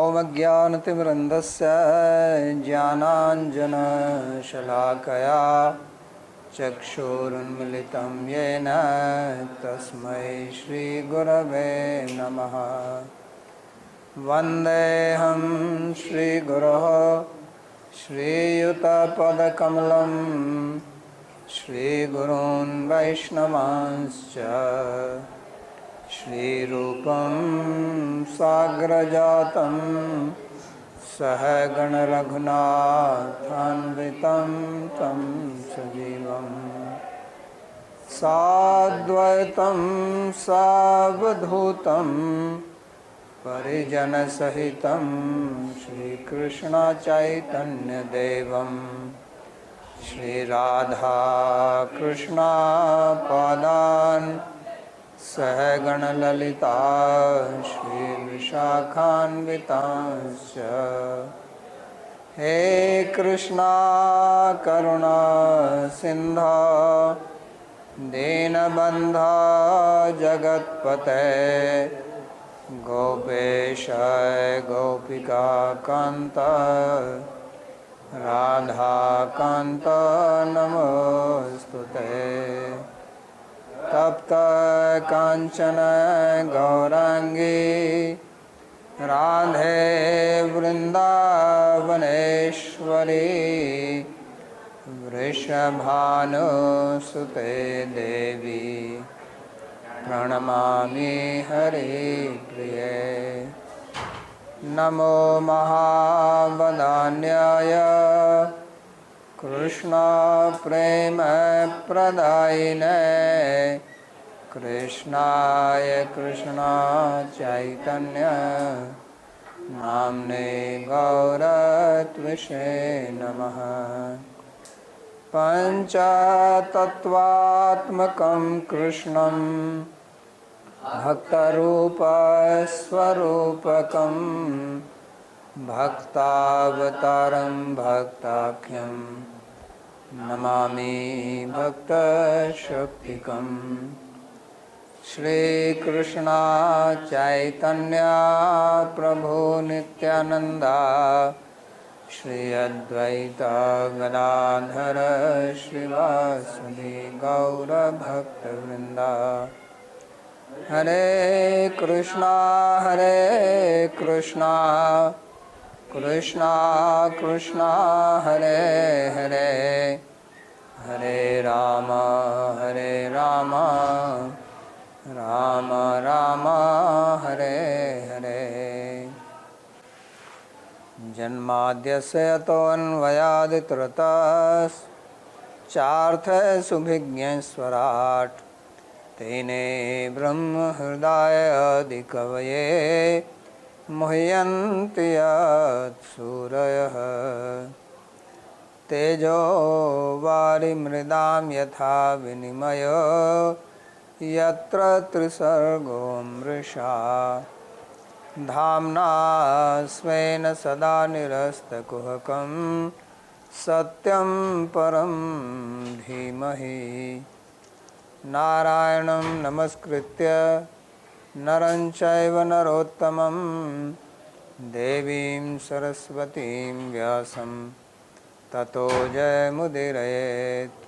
ॐ अज्ञानतिमिरन्धस्य ज्ञानाञ्जनशलाकया चक्षुरुन्मिलितं येन तस्मै श्रीगुरवे नमः। वन्देऽहं श्रीगुरोः श्रीयुतपदकमलं श्रीगुरून् वैष्णवांश्च श्रीरूपं साग्रजातं सहगण रघुनाथान्वितं तं सजीवं साद्वैतं सावधूतं परिजनसहितं श्रीकृष्णचैतन्यदेवं श्रीराधाकृष्णपादान् सहगणललिता श्रीविशाखान्वितांश्च। हे कृष्णा करुणा सिन्धो दीनबन्धो जगत्पते गोपेश गोपिकान्त राधाकान्त नमोस्तुते। तप्त कांचन गौरांगी राधे वृंदावनेश्वरी वृषभानुसुते देवी प्रणमामि हरिप्रिये। नमो महावदान्याय कृष्ण प्रेम प्रदायिने कृष्णाय कृष्ण चैतन्य नाम्ने गौरत्विषे नमः। पंचतत्वात्मकं कृष्णं भक्तरूपस्वरूपकं भक्तावतारं भक्ताख्यं नमामि भक्तशक्तिकं। श्रीकृष्ण चैतन्य प्रभु नित्यानंदा श्री अद्वैत गदाधर श्रीवासदि गौरभक्तवृंदा। हरे कृष्णा कृष्णा कृष्णा हरे हरे हरे राम राम राम हरे हरे। जन्माद्यस्य यतोऽन्वयादितरतश्चार्थसुभिज्ञस्वराट् तेने ब्रह्म हृदयादिकवये मुह्यन्ति यत्सूरयः। तेजो वारिमृदां यथा विनिमयो यत्र त्रिसर्गो मृषा धाम्ना स्वेन सदा निरस्तकुहकं सत्यं परं धीमहि। नारायणं नमस्कृत्य नरं चैव नरोत्तमं देवीं सरस्वतीं व्यासं ततो जयमुदीरयेत्।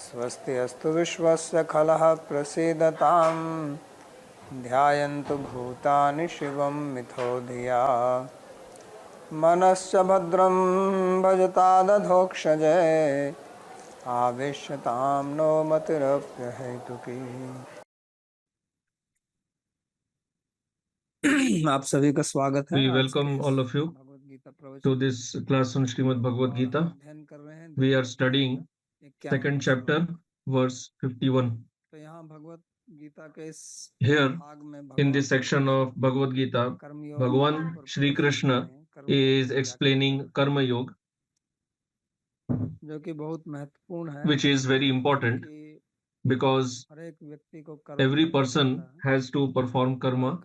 स्वस्ति अस्तु विश्वस्य खलः प्रसीदतां ध्यायन्तु भूतानि शिवं मिथो धिया मनश्च भद्रं भजतादधोक्षजे आवेश्यतां नो मतिरप्यहेतुकी। आप सभी का स्वागत है। We welcome all of you to this class on Śrīmad-Bhāgavad Gita. We are studying second chapter, verse 51. Here, in this section of Bhagavad Gita, Bhagavan Shri Krishna is explaining Karma Yoga, which is very important because every person has to perform karma,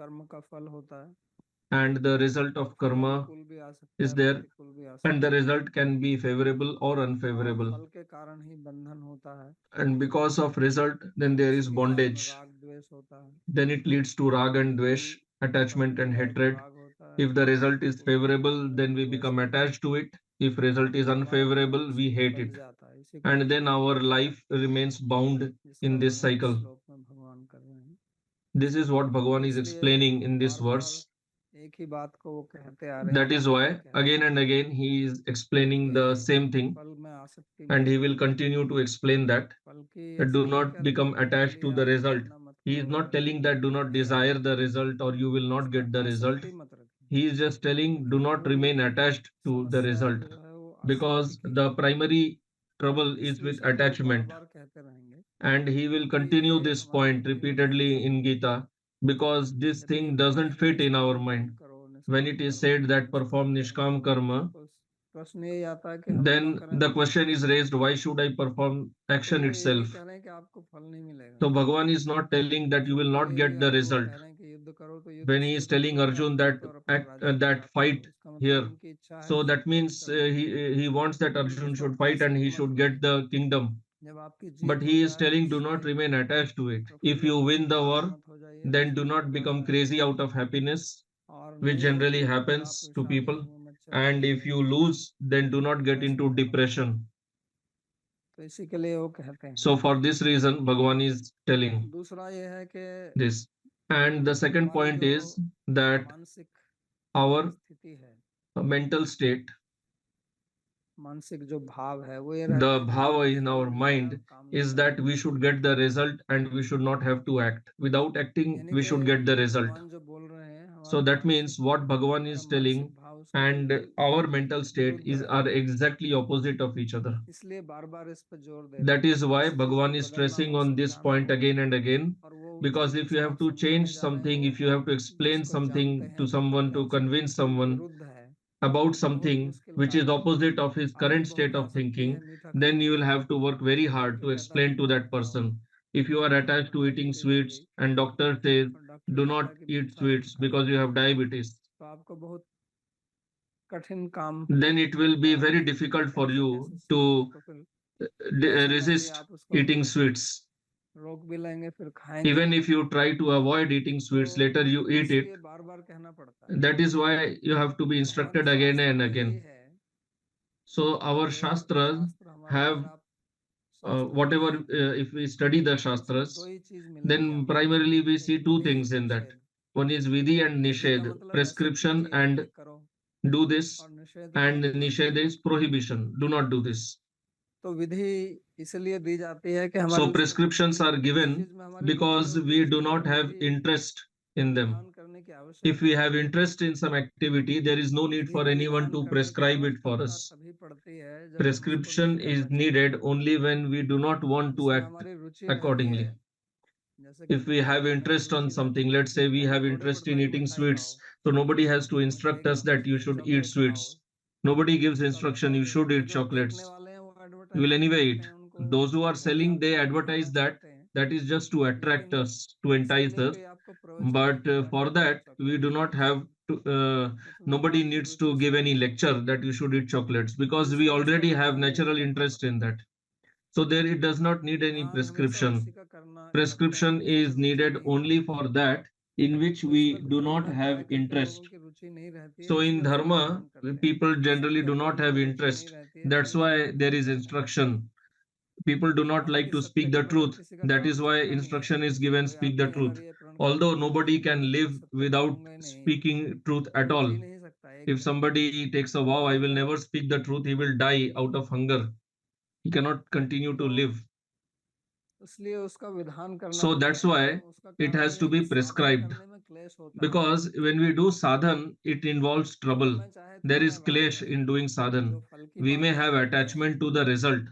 and the result of karma is there, and the result can be favorable or unfavorable, and because of result then there is bondage, then it leads to rag and dvesh, attachment and hatred, If the result is favorable, then we become attached to it. If result is unfavorable, we hate it. And then our life remains bound in this cycle. This is what Bhagavan is explaining in this verse. That is why again and again he is explaining the same thing, and he will continue to explain that do not become attached to the result. He is not telling that do not desire the result or you will not get the result. He is just telling do not remain attached to the result, because the primary trouble is with attachment. And he will continue this point repeatedly in Gita, because this thing doesn't fit in our mind. When it is said that perform nishkam karma, then the question is raised, why should I perform action itself? So Bhagavan is not telling that you will not get the result. When he is telling Arjun that that fight here, so that means he wants that Arjun should fight and he should get the kingdom. But he is telling do not remain attached to it. If you win the war, then do not become crazy out of happiness, which generally happens to people. And if you lose, then do not get into depression. So for this reason, Bhagavan is telling this. And the second point is that our mental state, the bhava in our mind is that we should get the result and we should not have to act. Without acting, we should get the result. So that means what Bhagavan is telling and our mental state are exactly opposite of each other. That is why Bhagavan is stressing on this point again and again, because if you have to change something, if you have to explain something to someone, to convince someone about something which is opposite of his current state of thinking, then you will have to work very hard to explain to that person. If you are attached to eating sweets and doctor says do not eat sweets because you have diabetes, then it will be very difficult for you to resist eating sweets. Even if you try to avoid eating sweets, later you eat it. That is why you have to be instructed again and again. So our Shastras have whatever, if we study the Shastras, then primarily we see two things in that. One is Vidhi and Nishedh, prescription and do this, and Nishedh is prohibition, do not do this. So prescriptions are given because we do not have interest in them. If we have interest in some activity, there is no need for anyone to prescribe it for us. Prescription is needed only when we do not want to act accordingly. If we have interest on something, let's say we have interest in eating sweets, so nobody has to instruct us that you should eat sweets. Nobody gives instruction you should eat chocolates. You will anyway eat. Those who are selling, they advertise that is just to attract us, to entice us. But for that, we do not have to, nobody needs to give any lecture that you should eat chocolates, because we already have natural interest in that. So there it does not need any prescription. Prescription is needed only for that in which we do not have interest. So in dharma, people generally do not have interest. That's why there is instruction. People do not like to speak the truth. That is why instruction is given, speak the truth. Although nobody can live without speaking truth at all. If somebody takes a vow, I will never speak the truth, he will die out of hunger. He cannot continue to live. So that's why it has to be prescribed. Because when we do sadhan, it involves trouble. There is klesh in doing sadhan. We may have attachment to the result.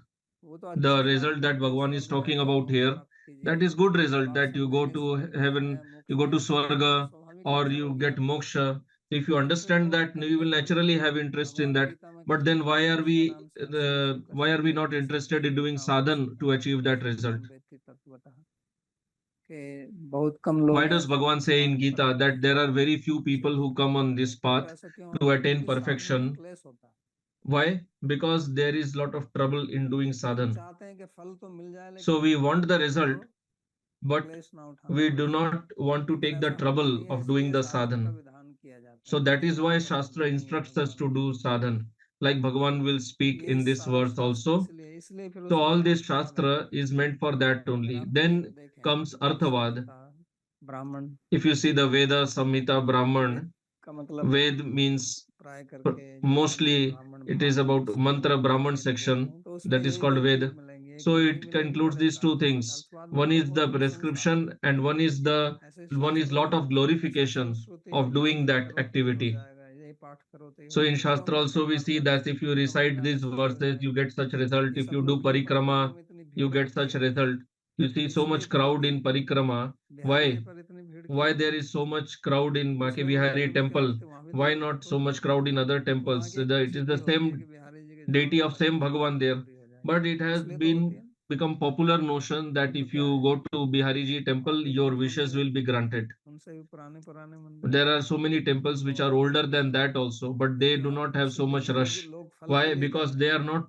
The result that Bhagavan is talking about here, that is good result, that you go to heaven, you go to Swarga, or you get moksha. If you understand that, you will naturally have interest in that. But then why are we not interested in doing sadhan to achieve that result? Why does Bhagavan say in Gita that there are very few people who come on this path to attain perfection? Why? Because there is lot of trouble in doing sadhan. So we want the result, but we do not want to take the trouble of doing the sadhan. So that is why Shastra instructs us to do sadhan. Like Bhagavan will speak in this verse also. So all this Shastra is meant for that only. Then comes Arthavad. If you see the Veda, Samhita, Brahman, Ved means mostly it is about mantra Brahman section, that is called Ved. So it concludes these two things. One is the prescription and one is lot of glorification of doing that activity. So in Shastra also we see that if you recite these verses, you get such result. If you do parikrama, you get such result. You see so much crowd in parikrama. Why? Why there is so much crowd in Bake Vihari temple? Why not so much crowd in other temples? It is the same deity of same Bhagavan there. But it has been become popular notion that if you go to Bihariji temple, your wishes will be granted. There are so many temples which are older than that also, but they do not have so much rush. Why? Because they have not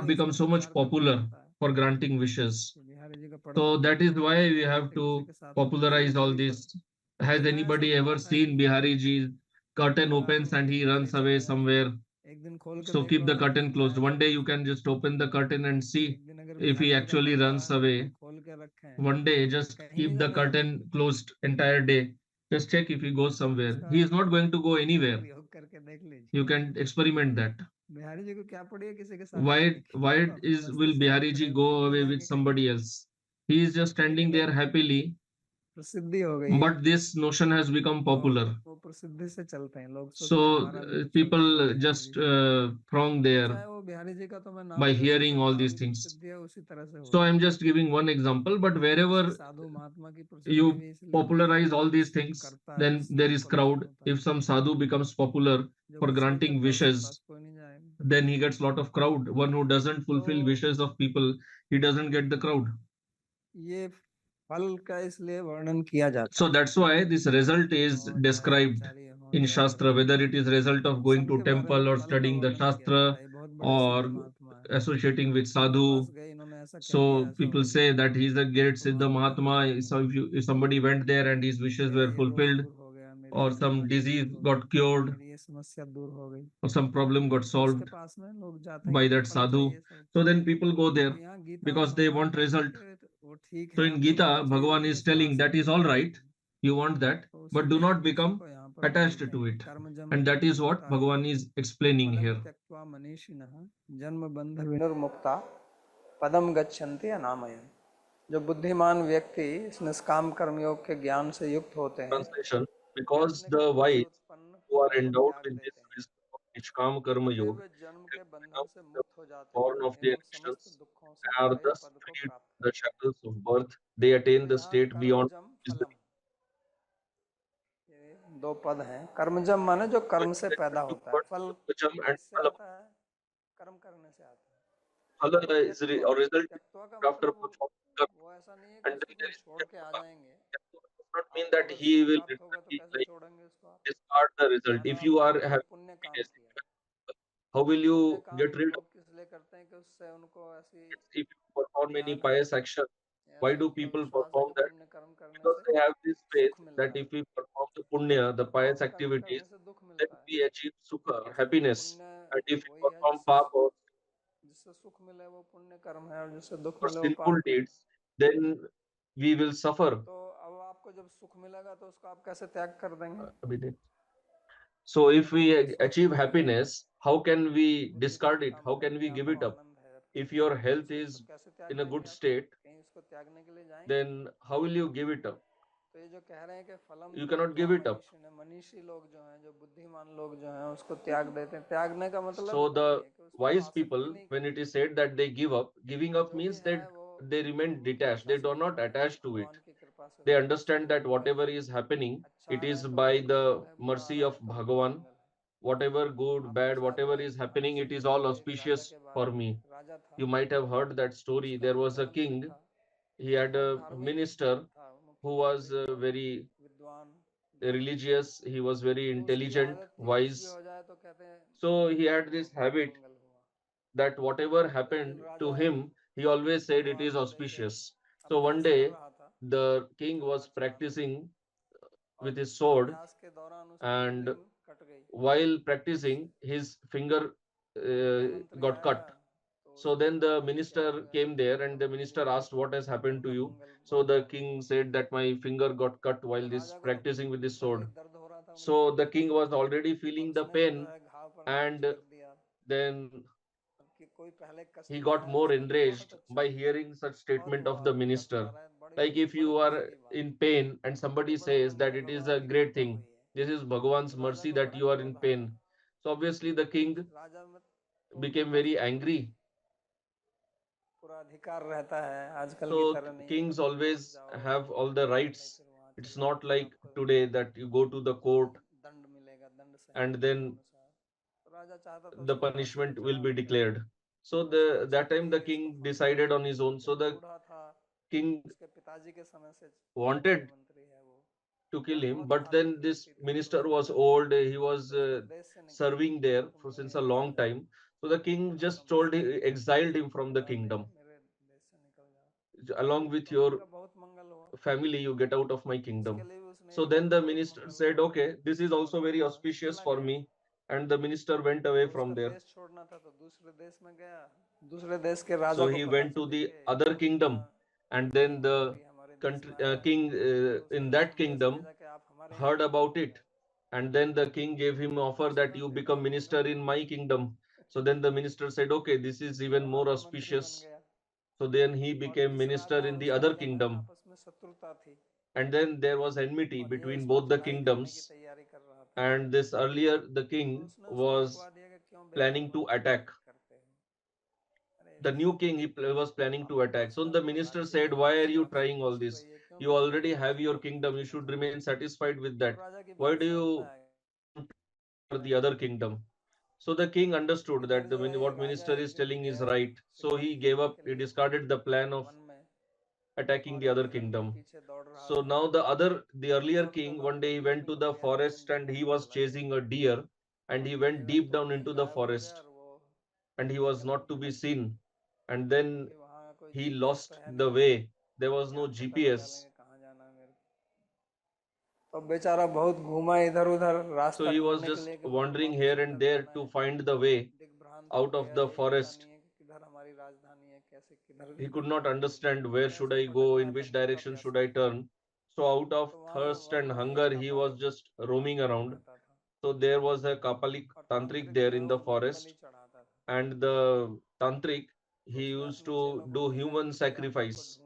become so much popular for granting wishes. So that is why we have to popularize all this. Has anybody ever seen Bihari curtain opens and he runs away somewhere? So keep the curtain closed. One day you can just open the curtain and see if he actually runs away. One day just keep the curtain closed entire day. Just check if he goes somewhere. He is not going to go anywhere. You can experiment that. Why is will Bihariji go away with somebody else? He is just standing there happily, but this notion has become popular. So people just throng there by hearing all these things. So I'm just giving one example, but wherever you popularize all these things, then there is crowd. If some sadhu becomes popular for granting wishes, then he gets lot of crowd. One who doesn't fulfill wishes of people, he doesn't get the crowd. So that's why this result is described in Shastra, whether it is result of going to temple or studying the Shastra or associating with sadhu. So people say that he's a great Siddha Mahatma. So if somebody went there and his wishes were fulfilled, or some disease got cured, or some problem got solved by that sadhu, so then people go there because they want result. So in Gita, Bhagavan is telling that is all right, you want that, but do not become attached to it. And that is what Bhagavan is explaining here. पदम गच्छन्ति अनामयम्. जो बुद्धिमान व्यक्ति इस निष्काम कर्म योग के ज्ञान से युक्त होते हैं. Translation: because the wise who are endowed with this wisdom of Nishkam Karma Yoga have become the born of their actions and are thus freed from the shackles of birth. They attain the state beyond wisdom. दो पद हैं. कर्मजम माने जो कर्म से पैदा होता है. फल किससे आता है? कर्म करने से आता है. Phala is or result after performing karma. वो ऐसा नहीं है And कि then उसको there is छोड़ के आ Tyakta. जाएंगे. Tyakta does not mean that he will like discard the result. If you are having पुण्य काम happiness, किया. how will पुण्य you काम get rid of लोग किस लिए करते हैं कि उससे उनको ऐसी it? If you perform any ज्ञान pious है, action? Why ऐसा do उनका people विश्वास है perform कि that? पुण्य कर्म करने Because से they have this faith सुख मिलता that है. if we perform the punya, the pious पाप कर्म activities, करने से दुख then मिलता है. we achieve sukha, happiness. पुण्य And if we वही है perform papa or जिससे सुख मिले वो पुण्य कर्म है और जिससे दुख मिले वो sinful पाप कर्म. deeds, then we will suffer. तो अब आपको जब सुख मिलेगा तो उसको आप कैसे त्याग कर देंगे? So if we achieve happiness, how can we discard it? How can we give it up? If your health is in a good state, कहीं उसको त्यागने के लिए जाएंगे. then how will you give it up? तो ये जो कह रहे हैं कि फलम You cannot give it up. मनीषी लोग जो हैं, जो बुद्धिमान लोग जो हैं, उसको त्याग देते हैं. त्यागने का मतलब So नहीं the है कि उसको wise आसक्ति people, नहीं when it करते. is said that they give up, giving up जो भी means है that वो they remain प्रभु की detached. इच्छा They से do not करते हैं. attach to it. भगवान की कृपा से They करते हैं. understand that और whatever is happening, अच्छा it है is तो by उनका the मंगल है, बुरा आ mercy रहा of है तो उनका Bhagavan. मंगल है. Whatever good, आपके bad, साथ whatever में is आप happening, it is सुनिए all कि एक राजा auspicious के बारे for में. me. राजा था, You might have heard that story. उसका There एक was a धर्म जो king. था He had बहुत a धार्मिक minister था, who was मुख्यमंत्री था, very विद्वान. religious. He was very तो उसकी intelligent, आदत थी कुछ भी wise. हो जाए तो कहते हैं So he had वो this habit मंगल हुआ. that whatever तो एक दिन happened to Raja him, he always said it भगवान is को लेके auspicious. So one अभ्यास कर day, रहा था the king was चुनाव चढ़ाने. practicing with his sword, and while practicing, his finger got cut. So then the minister came there, and the minister asked, "What has happened to you?" So the king said that my finger got cut while this practicing with this sword. So the king was already feeling the pain, and then he got more enraged by hearing such statement of the minister. Like, if you are in pain and somebody says that it is a great thing, this is Bhagwan's mercy that you are in pain. So obviously the king became very angry. So kings always have all the rights. It's not like today that you go to the court and then the punishment will be declared. So the that time the king decided on his own. So the king wanted to kill him, but then this minister was old. He was serving there for since a long time. So the king just exiled him from the kingdom. Along with your family, you get out of my kingdom. So then the minister said, okay, this is also very auspicious for me. And the minister went away from there. So he went to the other kingdom, and then the king in that kingdom heard about it, and then the king gave him offer that you become minister in my kingdom. So then the minister said, okay, this is even more auspicious. So then he became minister in the other kingdom, and then there was enmity between both the kingdoms. And this earlier the king was planning to attack the new king. Was planning to attack. So the minister said, why are you trying all this? You already have your kingdom, you should remain satisfied with that. Why do you want to conquer the other kingdom? So the king understood that what minister is telling is right. So he gave up, he discarded the plan of attacking the other kingdom. So now the earlier king, one day he went to the forest and he was chasing a deer, and he went deep down into the forest, and he was not to be seen. And then he lost the way. There was no GPS. So he was just wandering here and there to find the way out of the forest. He could not understand where should I go, in which direction should I turn. So out of thirst and hunger, he was just roaming around. So there was a Kapalik Tantrik there in the forest, and the Tantrik, he used to do human sacrifice.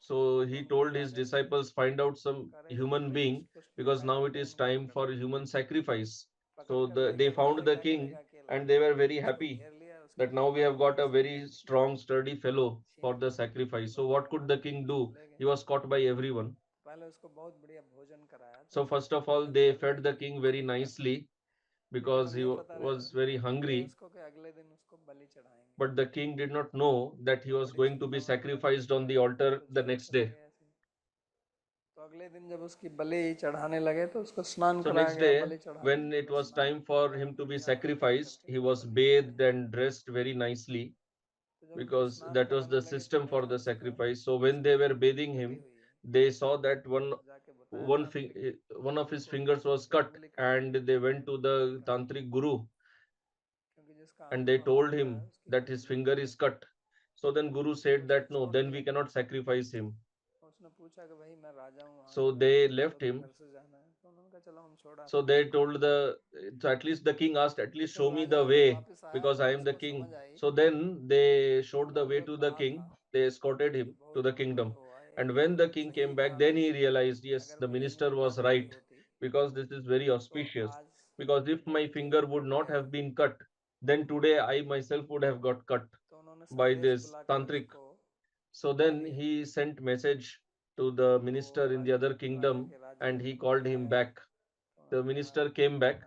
So he told his disciples, find out some human being, because now it is time for human sacrifice. So they found the king, and they were very happy that now we have got a very strong, sturdy fellow for the sacrifice. So what could the king do? He was caught by everyone. So first of all, they fed the king very nicely because he was very hungry. But the king did not know that he was going to be sacrificed on the altar the next day. So next day, when it was time for him to be sacrificed, he was bathed and dressed very nicely, because that was the system for the sacrifice. So when they were bathing him, they saw that one of his fingers was cut, and they went to the tantric guru, and they told him that his finger is cut. So then guru said that no, then we cannot sacrifice him. So they left him. So they told so at least the king asked, at least show me the way, because I am the king. So then they showed the way to the king. They escorted him to the kingdom. And when the king came back, then he realized, yes, the minister was right, because this is very auspicious. Because if my finger would not have been cut, then today I myself would have got cut by this tantric. So then he sent message to the minister in the other kingdom, and he called him back. The minister came back,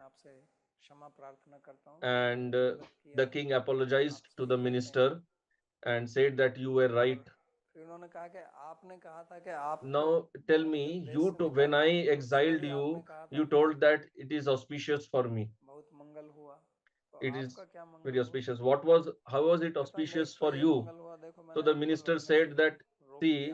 and the king apologized to the minister and said that you were right. Now tell me, when I exiled you, you told that it is auspicious for me. It is very auspicious. How was it auspicious for you? So the minister said that, see,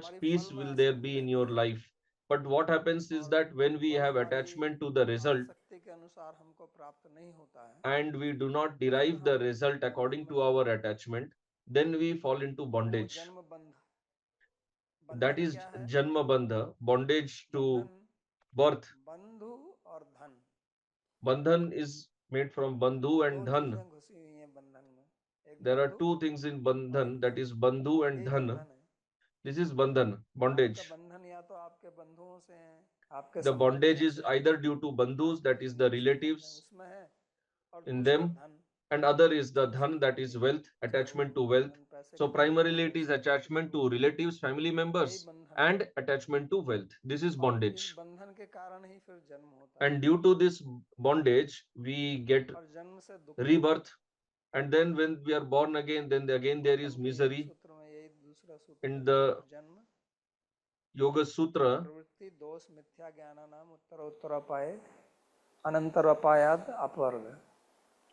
much peace will there be in your life. But what happens is that when we have attachment to the result and we do not derive the result according to our attachment, then we fall into bondage. that is Janma Bandha, bondage to birth. बंधु और धन, Bandhan is made from Bandhu and दो Dhan. चीजें घुसी हुई हैं बंधन में, एक There are बंधु two things in और Bandhan, एक that धन, is Bandhu and यही Dhan. बंधन है। This is Bandhan, आपका bondage. बंधन या तो आपके बंधुओं से है, आपके The bondage संबंधियों is से है, either due to Bandhus, that आपके is the जिनके संबंध हैं relatives उसमें है, और in दूसरा them, धन, and other is the धन Dhan, that is संपत्ति, wealth, चाहे वो attachment to wealth. धन पैसे So कमाने primarily वाले it is से हो, attachment किसी to को, relatives, family यही members, बंधन है। and attachment to wealth. This is और इस bondage. बंधन के कारण ही फिर जन्म होता है, And due to this bondage, we get और जन्म से दुख होता rebirth. And then when we are born again, then again there is Gautam के योग misery. सूत्र में यही दूसरा सूत्र In है, the जन्म Yoga Sutra, प्रवृत्ति दोष मिथ्या ज्ञान नाम उत्तर उत्तर अपाय अनंतर अपायाद अपवर्ग।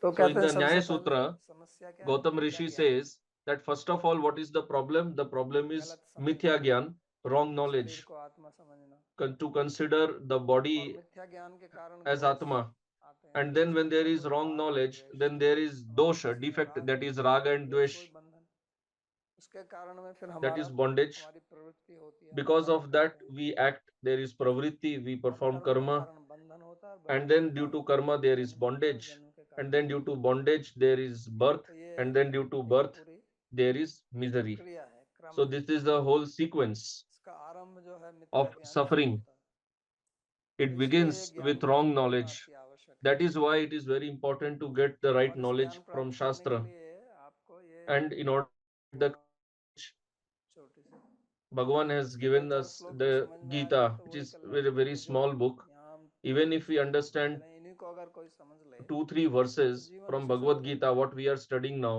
तो so कहते in हैं the सबसे Nyaya पहले Sutra, समस्या क्या है? Gautam मिथ्या Rishi ज्ञान, says that first of all, what is the problem? The problem is गलत समझना, Mithya Gyan, wrong शरीर knowledge, को आत्मा समझना, to consider the और body मिथ्या ज्ञान के कारण as दोष Atma. आते हैं, And दोष then when there मतलब is कोई wrong राग knowledge, द्वेष, then there is हमारे dosha, किसी में defect, राग that is द्वेष, raga and ये dvesh, कोई बंधन, उसके कारण में फिर that हमारा is bondage. हमारी प्रवृत्ति होती है, हम Because कर्म of that, करते हैं, we act, there is pravritti, we अब perform कर्म के karma, कारण बंधन होता है, और and बंधन के then due to कारण karma, there is जन्म होता है, और bondage, जन्म के and कारण then due to bondage, there is birth, तो ये and then due to एक birth, पूरी there is misery. प्रक्रिया है, क्रम So है। this is the whole sequence इसका आरंभ जो है मिथ्या of ज्ञान से suffering. होता है, It तो इसलिए ये begins ज्ञान with प्राप्त wrong करना knowledge. अति आवश्यक है। That is why it is very important to get the right और इस knowledge ज्ञान from प्राप्त करने के Shastra. लिए आपको ये And in order the छोटी सी Bhagavan has इसके दो given चार us श्लोक भी the समझ में आ जाए Gita, तो which वही is कल्याण है। very ये जो small book. यहाँ हम Even if we श्लोक understand समझ रहे हैं, इन्हीं को अगर कोई समझ ले 2-3 तो verses जीवन from उसी से Bhagavad बदल Gita, जाएगा, what we are studying now,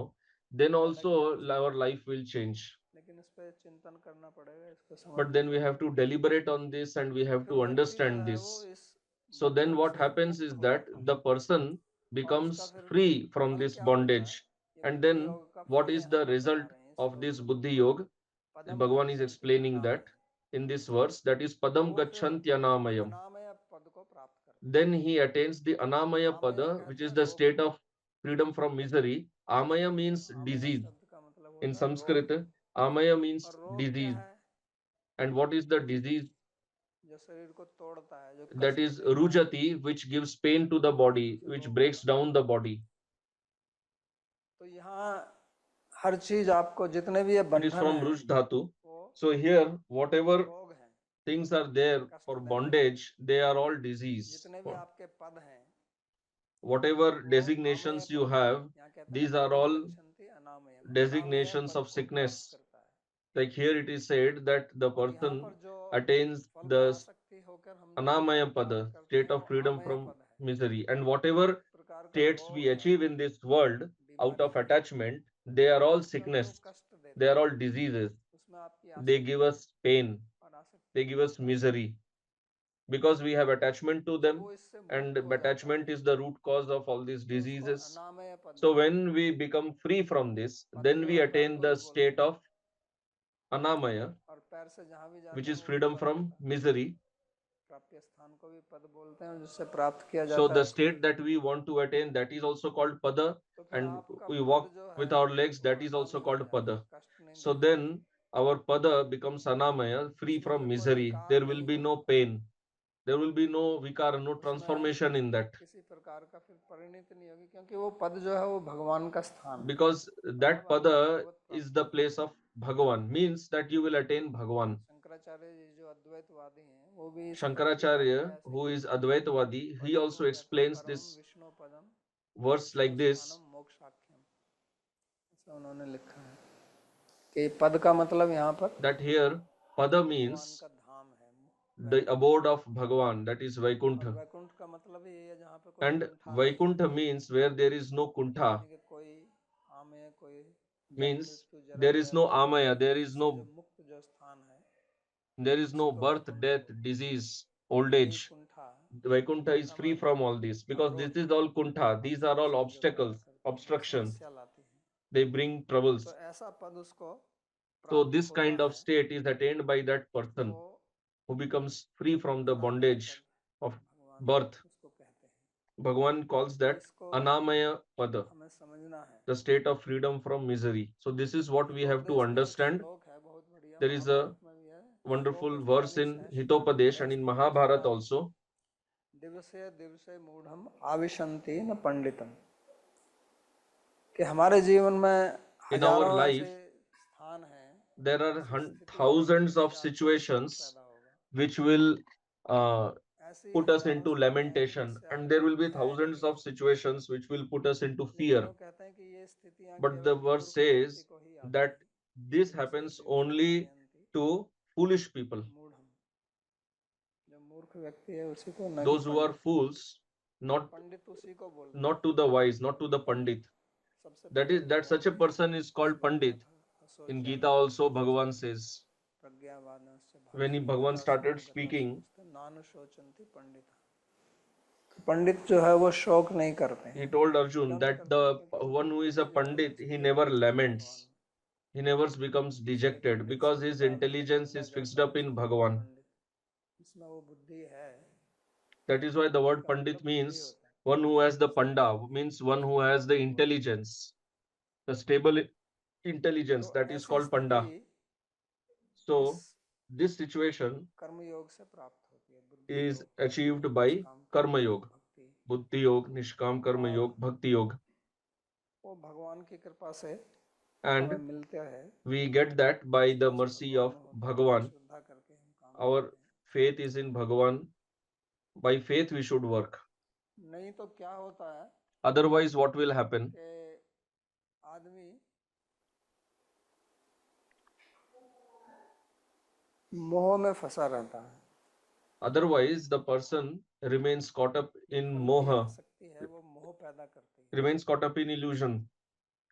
then वैदिक also ज्ञान से। our life will change. लेकिन इस पे चिंतन करना पड़ेगा, इसको But समझना then we पड़ेगा। have to deliberate on this and we have फिर to व्यक्ति जो understand है वो this. इस So then बंधन what से happens मुक्त is हो that जाता है, the person और उसका becomes फिर free from फल this क्या होता है, bondage. ये And बुद्धि then योग का what फल is यहाँ the पे बता result रहे हैं इस of श्लोक this में। Buddhi Yoga? Padma Bhagavan is गच्छन्ति explaining that अनामयम्, in this verse, that is तो Padam वो फिर Gacchantyannamayam. अनामय पद को प्राप्त करता है। Then he attains the Anamaya आमय Pada, which कहते is हैं the रोग state को, of freedom from misery. Amaya means आमय disease. शब्द का मतलब In होता है रोग, Sanskrit, Amaya और means रोग क्या disease. है? And what is the disease? जो शरीर को तोड़ता है, जो That कष्ट is देता है, Rujati, which gives pain to the body, उसे which रोग breaks कहते हैं। down the body. तो यहाँ हर चीज आपको, जितने भी ये It is बंधन from है Ruj Dhatu. वो So here, whatever रोग है, things are there कष्ट for देने वाले। bondage, they are all disease. जितने भी आपके पद हैं, Whatever वो designations आमय you पद have, हैं। यहाँ कहता है these are पदम all गच्छन्ति अनामयम्, अनामय designations पद of को प्राप्त sickness. करता है। Like here it is said that the और यहाँ person पर जो attains फल में the आसक्ति होकर हम जो Anamaya प्राप्त Pada, करते state हैं, of वो freedom आमय from पद है। misery. And whatever प्रकार का states रोग we है, achieve in this world out बीमारी of है, attachment, they are all क्योंकि वो sickness. कष्ट देता They are है, all diseases. उसमें आपकी They आसक्ति give us pain. और आसक्ति They give us misery because we have attachment to जब them, वो इससे and मुक्त हो जाता attachment है is the root cause of all these तो उसको diseases. अनामय पद, So when we become free from this, पद then we अकार attain को the भी बोलते state हैं, of Anamaya, और पैर से जहाँ भी which जाते हैं is वो भी freedom पद from होता है। misery. प्राप्य स्थान को भी पद बोलते हैं, जिससे प्राप्त किया So जाता the है। state that we want to attain, that is also called Pada, तो फिर and आपका we पद walk जो with है our legs, वो that is also अनामय हो called जाएगा, Pada. कष्ट नहीं So देगा, then our Pada becomes Anamaya, free उसमें from फिर कोई misery. विकार There will नहीं be no होता, pain. There will be no vikara, no उसमें transformation in that. किसी प्रकार का फिर परिणति नहीं होगी, क्योंकि वो पद जो है वो भगवान का स्थान है। Because that तब आप Pada भगवत is प्राप्त the करेंगे। place of Bhagavan, means that you will attain Bhagavan. Shankaracharya ji जो अद्वैतवादी हैं, वो भी इस पद की Shankaracharya, व्याख्या ऐसे who is करते हैं, Advaitavadi, और he फिर वो also कहते हैं explains परमं this Vishnu Padma verse Vishnu like this. स्थानम मोक्षाख्यम, ऐसा उन्होंने लिखा है कि पद का मतलब यहाँ पर That here Pada भगवान means का धाम है, the abode of Bhagavan, that is और Vaikuntha. वैकुंठ का मतलब ये है जहाँ पे कोई And कुंठा नहीं, Vaikuntha means where there is no kuntha, यानी कि कोई आमय, कोई जन्म means मृत्यु जरा there is no व्याधि amaya, there is से जो no मुक्त जो स्थान है, उसी को birth, वैकुंठ death, बोलते disease, हैं। old वही age. Kumta, Vaikuntha is free अनामय from all this because अवरोध, this is all kuntha. These are all obstacles जो पैदा obstacles, करती हैं, obstructions. समस्या लाती हैं। They bring troubles. तो ऐसा पद उसको So प्राप्त this होता kind of है, state is attained by that person वो who becomes free from the अनामय bondage पद of भगवान birth. उसको कहते हैं। Bhagavan calls तो that इसको Anamaya Pada, हमें समझना है। the state of freedom from misery. So this is what we Gita have to उपदेश में एक understand. श्लोक है बहुत बढ़िया, There is a महाभारत में भी है, wonderful verse in Hitopadesh and in Mahabharata also. दिवसे दिवसे मूढ़म आविशंति न पंडितम, कि हमारे जीवन में In our हजारों life, ऐसे स्थान हैं, there are ऐसी स्थिति thousands आएगी of कि आपको situations पैदा होगा, which will ऐसी put us हजारों into स्थितियां आएंगी lamentation, जिससे and आपको there will be भय thousands लगेगा। of situations which will put us into लेकिन fear. वो कहते हैं कि ये स्थितियां But the केवल verse मूर्ख व्यक्ति says को ही आती that हैं। this दिवसे happens दिवसे only आयन्ति to foolish people, मूढ़म, जो मूर्ख व्यक्ति है उसी को, न कि those who are Pandit. fools, not पंडित उसी को बोलते हैं, not to the wise, not to the pandit. सबसे That पहले is that such a भगवान person is called pandit. In Gita also Bhagavan says, when Bhagavan started speaking, पंडित जो है वो शोक नहीं करते, he told Arjun विलंब that करते हैं, the क्योंकि one who is a बुद्धि जो है pandit, उसकी he एक never ही है भगवान laments, he never becomes में। इसलिए dejected पंडित because शब्द his का अर्थ है intelligence पंडा is fixed जाता है up in उसको Bhagavan. पंडित, इसमें वो बुद्धि है। That is why the word इसका pandit मतलब बुद्धि means होता है, one who has the panda, स्थिति means one who has the intelligence, the stable intelligence, तो that is ऐसी called स्थिति panda. इस So this situation कर्म योग से प्राप्त होती है, बुद्धि is योग, ज्ञान achieved योग, by निष्काम कर्म karma योग, yoga, भक्ति, buddhi yoga, nishkam karma और yoga, bhakti yoga, वो भगवान की कृपा से हमें and मिलते हैं। we get that by the विश्वास mercy भगवान of में होता है, Bhagavan. श्रद्धा करके हम काम Our करते हैं। faith is in Bhagavan. By faith we should work. नहीं तो क्या होता है Otherwise, what will happen? कि आदमी मोह में फंसा रहता है, Otherwise, the person remains caught up in फल की moha, आसक्ति है वो मोह पैदा करती है। remains caught up in illusion,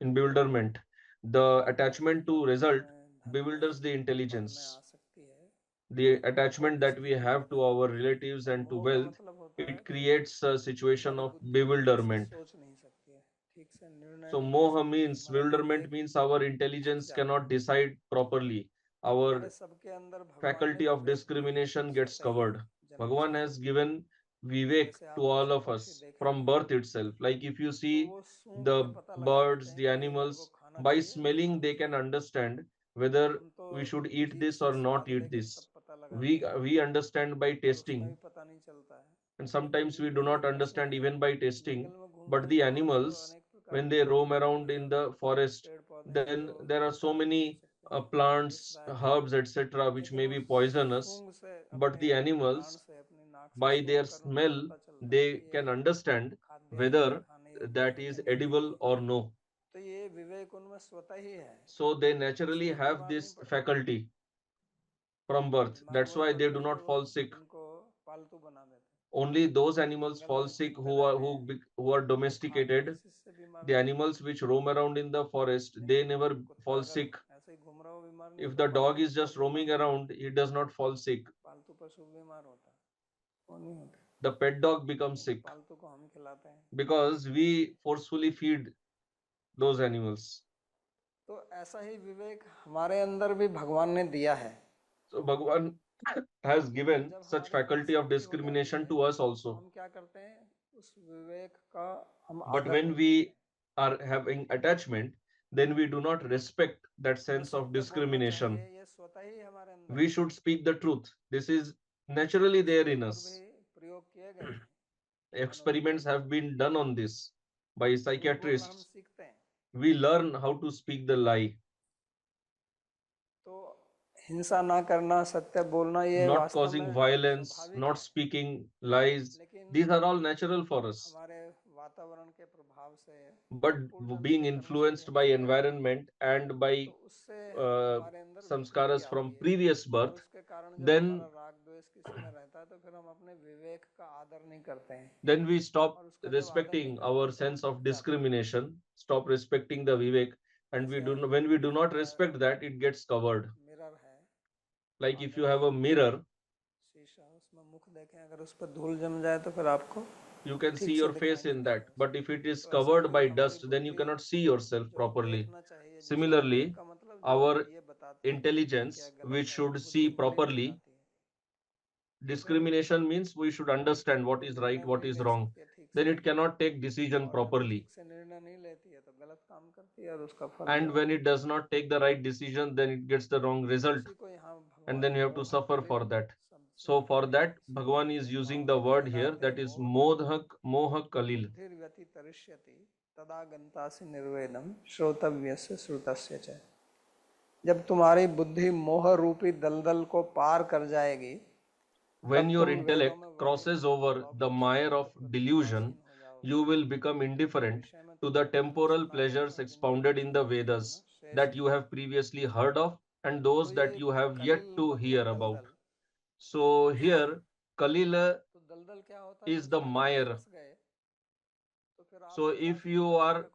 in bewilderment. The attachment to result bewilders the पद में intelligence. आसक्ति है, The attachment इस that we स्थिति have पैदा to our करती है। relatives and to मोह का wealth, मतलब होता है it कि creates a situation हमारी of बुद्धि ठीक से bewilderment. सोच नहीं सकती है, ठीक से निर्णय So नहीं ले moha सकती है, means हमारा bewilderment विवेक means our थक intelligence जाता cannot है। decide properly. हमारे Our सबके अंदर भगवान ने faculty of विवेक दिया है discrimination gets स्वतः ही, covered. जन्म Bhagavan से has ही। given vivek जैसे to आप all पशु of पक्षी us from देखेंगे birth itself. Like if you तो see वो सूंघ the के पता लगा लेते birds, हैं the कि ये मेरे को animals, खाना by चाहिए नहीं smelling खाना they can चाहिए। understand whether हम तो we should eat जीभ this से or not स्वाद eat लेके this. तब पता लगाते हैं, We understand by और उसमें tasting, भी पता नहीं चलता है। and लेकिन sometimes we do not विवेक ऐसे understand है, even by tasting. जंगल में But घूमेंगे the तो वहाँ पे तो animals, अनेक प्रकार when के they roam around पेड़ in the forest, पेड़ पौधे हैं then जो there are so हानिकारक भी हो many सकते हैं, plants, विषदायक है, herbs, etc., which लेकिन may वो be poisonous. सूंघ से, But अपने the घ्राण animals, से, अपनी नाक से by सूंघ their कर उनको smell, पता चलता है कि they ये can understand खाद्य है या whether खाने योग्य that है is कि नहीं है। edible or no. तो ये विवेक उनमें स्वतः ही है, So they naturally इसलिए have बीमार नहीं this पड़ते। faculty from birth. बीमार That's वही why they पड़ते do हैं not जो fall sick. जिनको पालतू बना देते हैं, Only those animals jungle fall में sick घूमते who are रहते हैं, who are वो खा के domesticated. किसी से बीमार The नहीं पड़ते। animals which roam around in the forest, नहीं they तो never कुत्ता fall अगर sick. ऐसे ही घूम रहा हो बीमार नहीं If होता, the dog पालतू is कुत्ता just बीमार roaming नहीं होता, around, he does not fall sick. पालतू पशु बीमार होता है, वो नहीं होता, The pet dog becomes क्योंकि sick पालतू को हम खिलाते हैं। because we forcefully feed those animals. तो ऐसा ही विवेक हमारे अंदर भी भगवान ने दिया है। So Bhagavan has लेकिन given जब such हमारी faculty of आसक्ति हो जाती discrimination है to us तो also. हम क्या करते हैं, उस विवेक का हम But आदर when नहीं करते। we are having attachment, then we do not respect that हमें sense of सत्य बोलना discrimination. चाहिए, ये स्वतः ही हमारे अंदर We है, should speak the truth. This is naturally there इसके in ऊपर भी us. प्रयोग किए गए हैं Experiments मनोविज्ञान में। have been done on this by झूठ बोलना हम psychiatrists. सीखते हैं, We learn how to speak the lie, तो हिंसा ना करना, सत्य बोलना, ये not वास्तव causing में violence, स्वाभाविक not है। speaking lies. लेकिन These are all natural for us. हमारे वातावरण के प्रभाव से, But पूर्व जन्म being के कर्मों से भी influenced हम by ऐसा करते हैं, environment and by तो उससे uh, हमारे अंदर विकृति samskaras आती from है, previous और birth, उसके कारण जब then हमारा राग द्वेष किसी में रहता है तो फिर हम अपने विवेक का आदर नहीं करते हैं, then we stop और उसका जब आदर नहीं respecting करते our हैं तो हम sense of थक जाते हैं। discrimination, stop respecting the vivek, and जैसे when we do not हमारा respect that, it gets covered. Mirror है, Like if you Adarsh have a mirror, शीशा, उसमें मुख देखें, अगर उस पर धूल जम जाए तो फिर आपको you can see ठीक से your दिखाई face नहीं in that. देगा। But if it is तो ऐसे covered ही by हमारी dust, then you बुद्धि cannot see yourself जो properly. देखना चाहिए, जिसे विवेक Similarly, का मतलब जो our ये बताती है कि ठीक क्या intelligence, गलत which है, वो should see बुद्धि हमें ही properly, बताती है, तो फिर discrimination means we should understand what वो is right, निर्णय what नहीं is ले wrong. सकती है ठीक Then से, it cannot take decision और जब properly. ठीक से निर्णय नहीं लेती है तो गलत काम करती है, और उसका फल And क्या when है। it does not take the right decision, then it gets the wrong result. उसी को यहाँ and then you have to suffer for that. So for that, Bhagavan is using the word here, that is moha kalil. तदा गंतासि निर्वेदम श्रोतव्यस्य श्रुतस्य च। जब तुम्हारी बुद्धि मोह रूपी दलदल को पार कर जाएगी, when your intellect crosses over the mire of delusion, you will become indifferent to the temporal pleasures expounded in the Vedas that you have previously heard of and those that you have yet to hear about. So here, Kalila is the mire. So if you are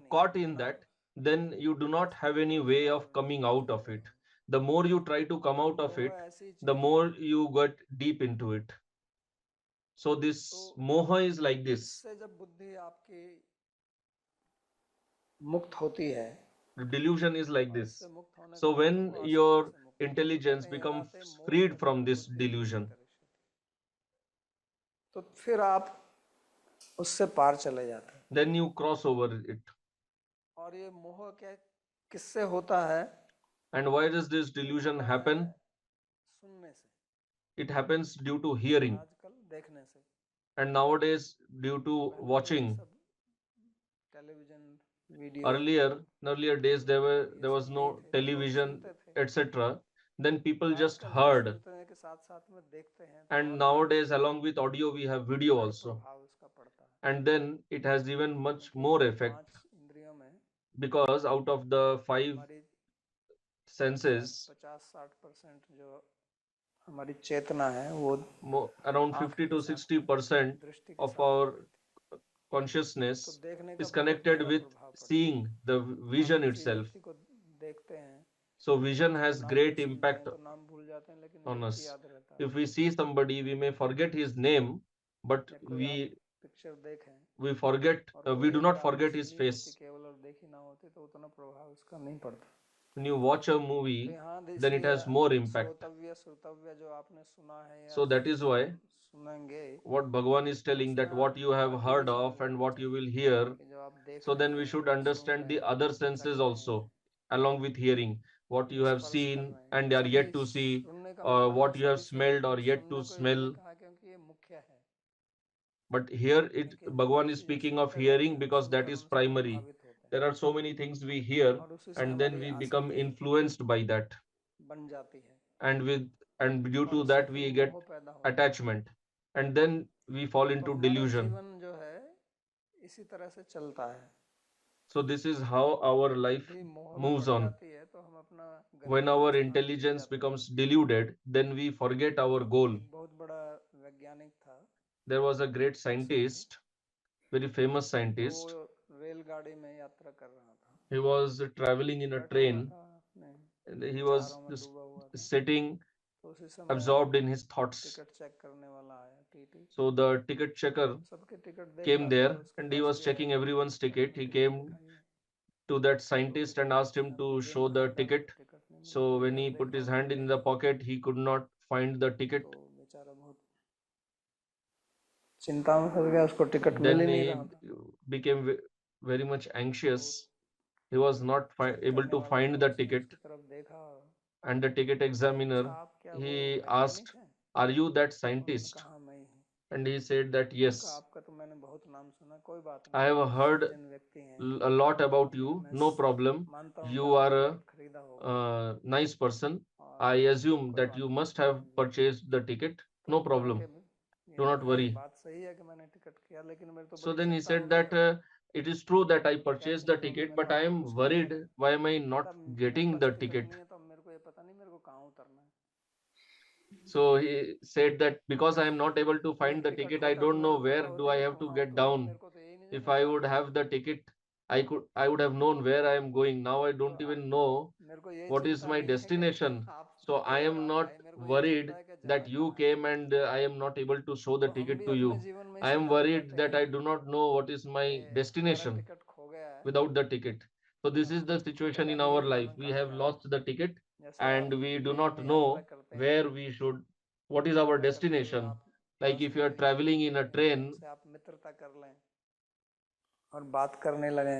caught in that, then you do not have any way of coming out of it. The more you try to come out of it, the more you get deep into it. So this moha is like this. जब बुद्धि आपकी मुक्त होती है, The delusion is like this. So when your intelligence becomes freed from this delusion, तो फिर आप उससे पार चले जाते हैं। then you cross over it. और ये मोह क्या किससे होता है? And why does this delusion happen? सुनने से। It happens due to hearing. आजकल देखने से। And nowadays due to watching. Television, video. Earlier days there was no television, etc. Then people just heard. And nowadays along with audio we have video also. And then it has even much more effect, because out of the 5 senses, 50-60% जो हमारी चेतना है वो around 50 to 60% of our consciousness is connected with seeing, the vision itself. So vision has great impact on us. If we see somebody, we may forget his name, but we forget, we do not forget his face. When you watch a movie, then it has more impact. So that is why what Bhagavan is telling, that what you have heard of and what you will hear, so then we should understand the other senses also along with hearing. What you have seen and are yet to see, or what you have smelled or yet to smell. But here Bhagavan is speaking of hearing because that is primary. There are so many things we hear and then we become influenced by that. And due to that we get attachment and then we fall into delusion. So this is how our life moves on. When our intelligence becomes deluded, then we forget our goal. There was a great scientist, very famous scientist. He was traveling in a train and he was just sitting absorbed in his thoughts. So the ticket checker came there and he was checking everyone's ticket. He came to that scientist and asked him to show the ticket. So when he put his hand in the pocket, he could not find the ticket. Then he became very much anxious. He was not able to find the ticket. And the ticket examiner, he asked, "Are you that scientist?" And he said that, "Yes, I have heard a lot about you. No problem. You are a nice person. I assume that you must have purchased the ticket. No problem. Do not worry." So then he said that it is true that I purchased the ticket, but I am worried. Why am I not getting the ticket? So he said that because I am not able to find the ticket, I don't know where do I have to get down. If I would have the ticket, I would have known where I am going. Now I don't even know what is my destination. So I am not worried that you came and I am not able to show the ticket to you. I am worried that I do not know what is my destination without the ticket. So this is the situation in our life. We have lost the ticket and we do not know where we should, what is our destination. Like if you are traveling in a train और बात करने लगे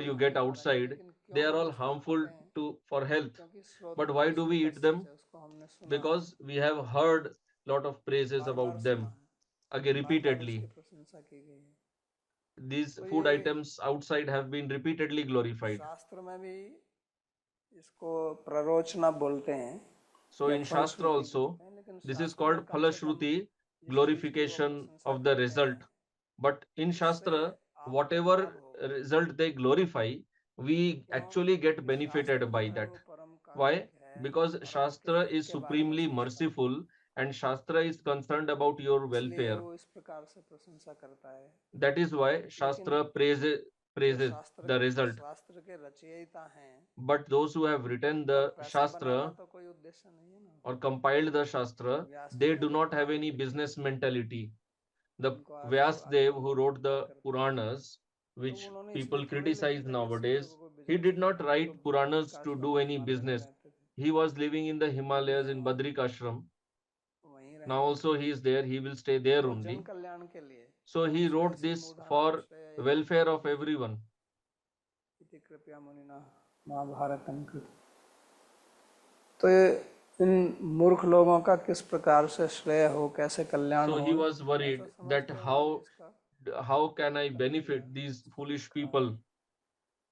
whatever you get outside, they are all harmful for health. But why do we eat them? Because we have heard lot of praises about them again repeatedly. these तो food ये items outside have been repeatedly glorified. शास्त्र में भी इसको प्ररोचना बोलते हैं So या in Shastra फलश्रुति also, बोलते हैं, लेकिन this is शास्त्र में called कम से कम Phalashruti, इस चीज की वो glorification प्रशंसा of the करते result. हैं। But in इससे Shastra, आपको whatever लाभ होगा, result they glorify, we क्यों? actually get क्योंकि benefited शास्त्र by जो है that. वो परम Why? कारुणिक है Because और आपके Shastra हित is के बारे में supremely सोचता है, merciful and Shastra is concerned about your इसलिए welfare. वो इस प्रकार से प्रशंसा करता है। That is why लेकिन Shastra जो praises the result. शास्त्र के रचयिता हैं, But those who have written उनका the पैसा बनाना Shastra तो कोई उद्देश्य नहीं है ना। or compiled the Shastra, Vyas ji they ने do जो not have पुराण any लिखे, business mentality. The उनको Vyasdev आजकल who लोग wrote निंदा the करते हैं, Puranas, तो which उन्होंने इसलिए people थोड़ी लिखे criticize थे कि इससे मेरे को nowadays, कोई he बिजनेस did नहीं not है। वो write तो Puranas to बद्रिकाश्रम do में any हिमालय में business. रहते थे, He was living in the अभी भी Himalayas हैं in वहाँ, Badrik Ashram. वहीं Now रहेंगे। also he is there, he will stay there तो जन only. कल्याण के लिए So he मनुष्य wrote ऐसी this मूढ़ानाम for श्रेय welfare of everyone. इति कृपया मुनिना महाभारतम कृत। तो ये इन मूर्ख लोगों का किस प्रकार से श्रेय हो, कैसे कल्याण So हो, he was ऐसा worried समझ that के उन्होंने इसका how can I लिख benefit दिया, these foolish लिखा। people?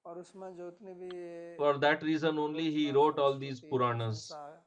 और उसमें जो इतनी भी ये For that reason only he प्ररोचना, wrote all these फलश्रुति, Puranas. प्रशंसा,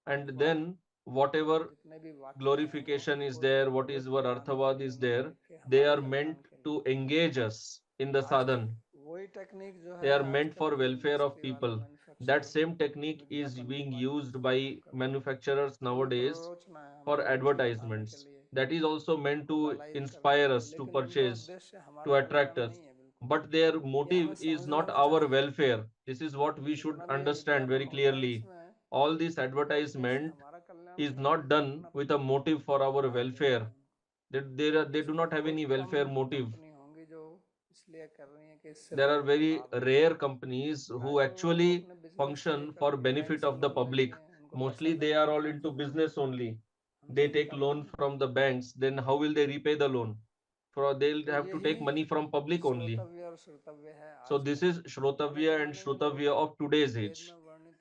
And अर्थवाद, then whatever जितने भी वाक्य हैं glorification is वो there, इसमें what is भगवत what कल्याण के Arthavad लिए is उन्होंने there, लिखे, they हमारे are कल्याण meant के लिए। to engage us in the आज sadhan. वही टेक्निक जो They है are meant आजकल for welfare of इंडस्ट्री वाले, people. That manufacturer same technique is विज्ञापन के being माध्यम used से by प्रयोग करते हैं। manufacturers ये nowadays प्ररोचना है, for हमारी रुचि बढ़ाने के advertisements. लिए, That is also meant to mobilise करने inspire के लिए, us to लेकिन उनका purchase, उद्देश्य हमारा to कल्याण attract us. नहीं है बिल्कुल। But their ये हमें motive is समझना not भी our चाहिए। welfare. This is what we should जितना भी ये understand very विज्ञापन होता है clearly. इसमें All this उनका उद्देश्य advertisement हमारा कल्याण is नहीं है, not done अपना with a motive for our फायदा लेना welfare. है। They कुछ do not have बहुत any कम welfare motive. कंपनी होंगी जो इसलिए कर रही है कि सिर्फ There are उनको very लाभ मिले। rare companies who प्राय वो actually अपने बिजनेस के function लिए for करती है, बैंक benefit से of the लोन लेती public. हैं, उनको पैसा Mostly they देती are हैं, all ब्याज into देती हैं, business only. हमसे They take निकालती loan हैं। from the banks. Then how will they repay the loan? For they'll तो have to यही take money from public only. श्रोतव्य और श्रुतव्य है So आज this का। is पुराने Shrotavya and जमाने में लोग Shrutavya of today's Veda age. में वर्णित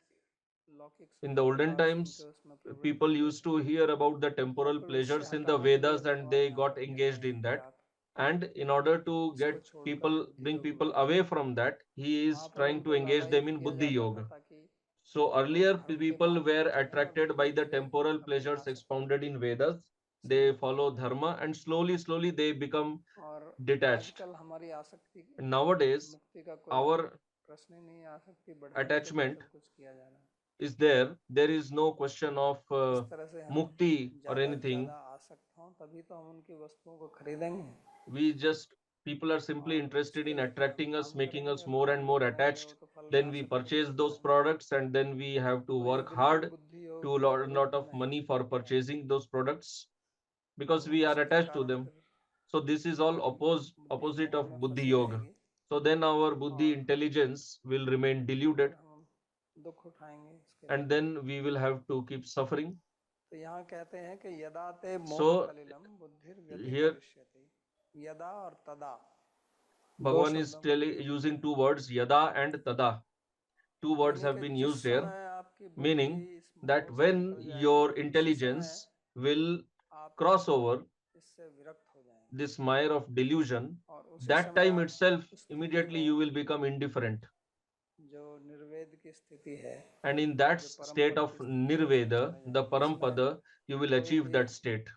लौकिक In the सुखों की olden बात सुन के times, उसमें प्रवृत्त people होते used थे, to hear about the temporal फिर उससे pleasures in the हटाने के लिए Vedas and भगवान they यहाँ got पर कहते engaged हैं in कि that. आप And in order to इसको get छोड़कर people, बुद्धि bring योग में people आओ। away from that, he is वहाँ पर trying to उनको engage them लालायित in किया Buddhi जाता था Yoga. ताकि So वो earlier धर्म के people मार्ग were पर चलें और attracted by धीरे the धीरे temporal अपनी pleasures आसक्ति expounded in Vedas. से They मुक्त हो follow जाएं। dharma and slowly they become और detached. आजकल हमारी आसक्ति Nowadays, मुक्ति का कोई our प्रश्न ही नहीं है, आसक्ति बढ़ाने के लिए attachment सब कुछ किया जा रहा है। is there. There is no question of इस तरह से हम mukti or ज़्यादा से anything. ज़्यादा आसक्त हों तभी तो हम उनकी वस्तुओं को खरीदेंगे We just, people are simply और interested उसके in लिए फिर हम attracting us, काम making करेंगे, us और more and काम more करेंगे वो attached. तो फल Then यहाँ we से purchase भुगतना those पड़ेगा। products and then we have to तो ये work बिल्कुल hard बुद्धि योग to के lot विरुद्ध of में है money ये for विज्ञान। purchasing those products because तो we are उसके attached to कारण them. फिर So this is all हमारी बुद्धि opposite मोह of में buddhi फंसी yoga. रहेगी So then our buddhi और intelligence will remain deluded फिर हम दुख उठाएंगे इसके and लिए। then we will have to keep suffering. तो यहाँ कहते हैं कि यदा ते मोह So कलिलम बुद्धिर here व्यतिकरिष्यति। यदा और तदा दो Bhagavan is शब्दों का प्रयोग using किया two है। words, yada and tada. Two words यानी have कि been जिस used here, समय आपकी बुद्धि meaning इस that मोह से when निकल जाएगी, your उसी समय intelligence will आप cross over इससे विरक्त हो जाएंगे this mire of delusion, और उसी that समय time आप itself उस स्थिति immediately you में will become indifferent. जो निर्वेद की स्थिति है, And in that जो परम state पद of की स्थिति है, उसमें nirveda, चले the जाएंगे जिसमें parampada, you will कोई achieve भी that state.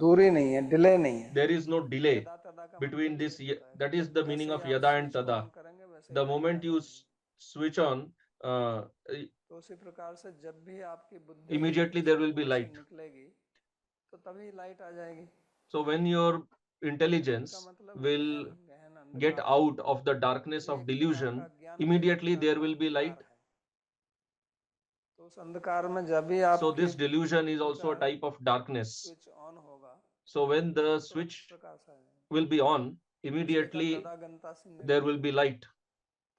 दूरी नहीं है, डिले नहीं है। There is no delay यदा तदा का between मतलब this. ये होता है That कि is जब the जैसे meaning ही of आप yada and स्विच को tada. ऑन करेंगे वैसे ही The लाइट आ moment you जाएगी। switch on, तो उसी प्रकार से जब भी आपकी बुद्धि immediately इस there will be मोह से light. निकलेगी तो तभी लाइट आ जाएगी। So when your निर्वेद का intelligence मतलब will गहन get अंधकार है। out of the darkness ये of एक प्रकार delusion, का ज्ञान के immediately अज्ञान there का will be अंधकार light. है। तो उस अंधकार में जब भी So आपकी this delusion is बुद्धि also का a type of darkness. Switch on होगा So when the तो तुरंत switch प्रकाश आ जाएगा। will be on, इसलिए कहा immediately तदा गंता से there will निर्वेदम। be light.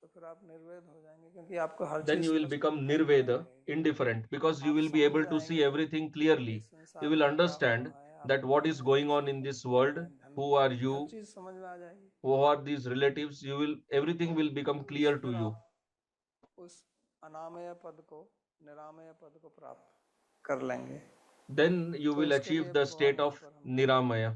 तो फिर आप निर्वेद हो जाएंगे क्योंकि आपको हर Then चीज you will स्पष्ट become दिखाई देने nirveda, लगेगी। indifferent, because you आप will be समझ able to see जाएंगे everything कि clearly. इस You संसार will में क्या हो understand रहा है, that आप what कौन is है, going on in संपत्ति this क्या world, है, धन who क्या are है, you, हर चीज समझ में आ जाएगी। who are these relatives. You will, everything will become तो clear to फिर you. आप उस अनामय पद को, निरामय पद को प्राप्त कर लेंगे। Then you तो will इसके achieve लिए the भगवान state यहाँ of पर हमको niramaya.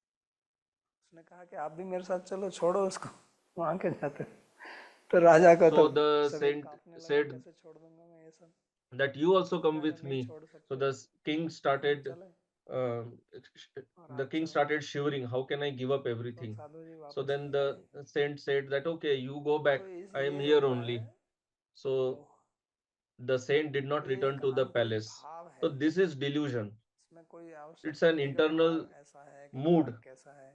उसने कहा कि आप भी मेरे साथ चलो, छोड़ो उसको, वहां के जाते। तो राजा को So तो the शरीर saint कांपने लगा, said कैसे छोड़ दूंगा मैं ये सब, that you also come Raja with नहीं me. छोड़ So सकते, the king हम started चले uh, और the आप king चलो। started shivering. How can I give up तो everything? साधु जी So वापस then चले the गए। saint said that okay, you go back. तो I am ये here होता only. है, So the saint did not ये return एक to the आंतरिक palace. भाव So है, this is delusion. इसमें कोई It's आवश्यकता an नहीं कि बाहर internal ऐसा है कि बाहर mood. कैसा है।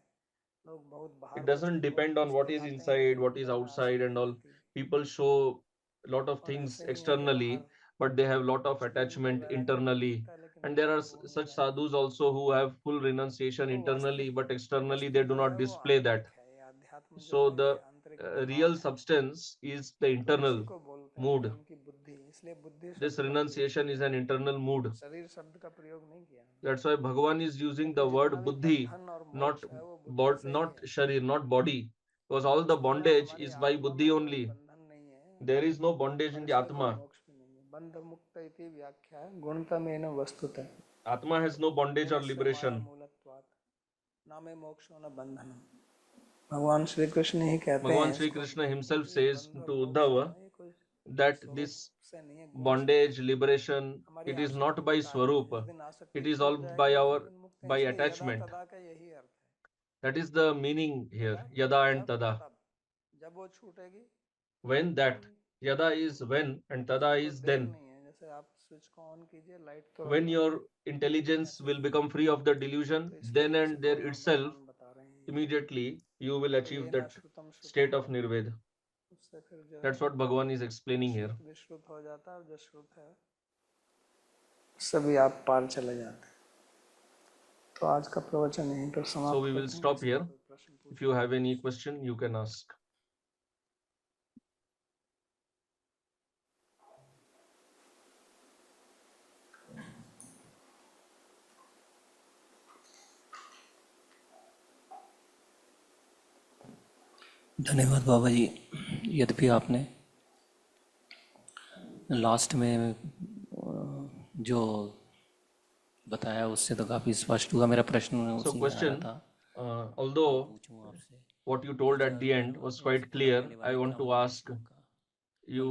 लोग बहुत It बाहर doesn't बहुत depend on कुछ what is दिखाते हैं inside, लेकिन what is अंदर में outside, and अशांति all. रहती है। People show a lot of और things ऐसे ही है कि बाहर externally, but they have lot of शरीर attachment वगैरह का कुछ internally. दिखता है लेकिन And there अंदर are में वो नहीं such रहता। sadhus also who have full renunciation तो internally, but externally वस्तु they do जो है not वो display that. आंतरिक है, ये अध्यात्म जो So है ये the आंतरिक भाव real है। substance is the तो इसी internal को बोलते हैं mood. प्रेम की बुद्धि, इसलिए बुद्धि This शब्द का प्रयोग renunciation is किया, an internal mood. शरीर शब्द का प्रयोग नहीं किया, That's why Bhagavan is using क्योंकि the जितना word भी buddhi, बंधन और not मोक्ष है वो बुद्धि से ही not है। sharir, not body, because all the इसके बिना bondage हमारी is by आत्मा buddhi में कोई only. बंधन नहीं है There is no bondage और in the इसलिए कोई atma. मोक्ष भी नहीं है। बंध मुक्त इति व्याख्या गुणतमेन वस्तुतः Atma has no bondage or गुणस्य माया liberation. मूलत्वात् न मे मोक्षो न बंधनम। भगवान श्री कृष्ण ही कहते Bhagavan हैं Sri इसको Krishna himself कि says बंध और to मोक्ष जो Uddhava है ये कोई that स्वरूप this से नहीं है, गुण से है। bondage, liberation, हमारी it is not आसक्ति by के कारण है, जिस Swarupa, दिन आसक्ति it is all छूट by जाएगी उसी our दिन मुक्त है। by इसलिए यदा attachment. तदा का यही अर्थ That is the meaning है। here, यदा yada and जब tada. तब, जब वो छूटेगी When तुरंत, that, yada is when and tada उसमें कोई is देर then. नहीं है। जैसे आप स्विच को ऑन कीजिए, लाइट When तुरंत आ your जाएगी, intelligence ऐसे will ही है। become free of the delusion, तो इसलिए then and there इसको itself, भगवान बता रहे हैं। immediately you will तो achieve ये ना that श्रुतम state श्रुतम, of nirveda. उससे फिर जो है That's what Bhagavan is explaining here. श्रुत विश्रुत हो जाता है, और जो श्रुत है सभी आप पार चले जाते हैं। तो आज का प्रवचन यहीं पर So समाप्त we will करते हैं। stop किसी here. को कोई प्रश्न If पूछना you है have तो any पूछ सकते question, you can ask. धन्यवाद बाबा जी। यद्यपि आपने लास्ट में जो बताया उससे तो काफ़ी स्पष्ट हुआ। मेरा प्रश्न So उसी में आ रहा question, था, although पूछूं आपसे। what you told at the end was quite clear, I want to ask, you